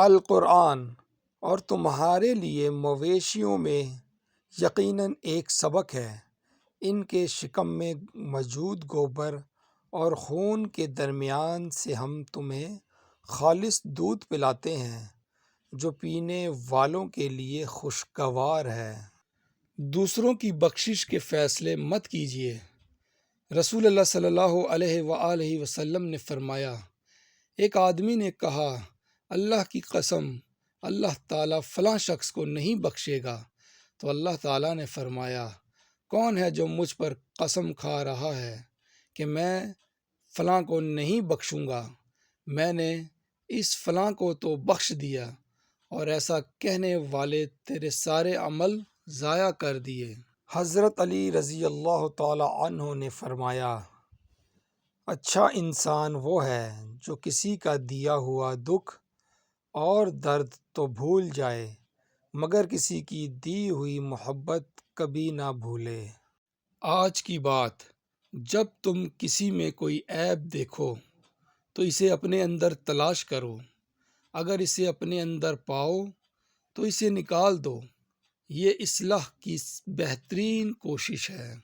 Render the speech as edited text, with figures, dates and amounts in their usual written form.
القرآن اور تمہارے لیے مویشیوں میں یقیناً ایک سبق ہے۔ ان کے شکم میں موجود گوبر اور خون کے درمیان سے ہم تمہیں خالص دودھ پلاتے ہیں جو پینے والوں کے لیے خوشگوار ہے۔ دوسروں کی بخشش کے فیصلے مت کیجیے۔ رسول اللہ صلی اللہ علیہ وآلہ وسلم نے فرمایا، ایک آدمی نے کہا، اللہ کی قسم، اللہ تعالیٰ فلاں شخص کو نہیں بخشے گا۔ تو اللہ تعالیٰ نے فرمایا، کون ہے جو مجھ پر قسم کھا رہا ہے کہ میں فلاں کو نہیں بخشوں گا؟ میں نے اس فلاں کو تو بخش دیا، اور ایسا کہنے والے تیرے سارے عمل ضائع کر دیے۔ حضرت علی رضی اللہ تعالیٰ عنہ نے فرمایا، اچھا انسان وہ ہے جو کسی کا دیا ہوا دکھ اور درد تو بھول جائے مگر کسی کی دی ہوئی محبت کبھی نہ بھولے۔ آج کی بات، جب تم کسی میں کوئی عیب دیکھو تو اسے اپنے اندر تلاش کرو، اگر اسے اپنے اندر پاؤ تو اسے نکال دو۔ یہ اصلاح کی بہترین کوشش ہے۔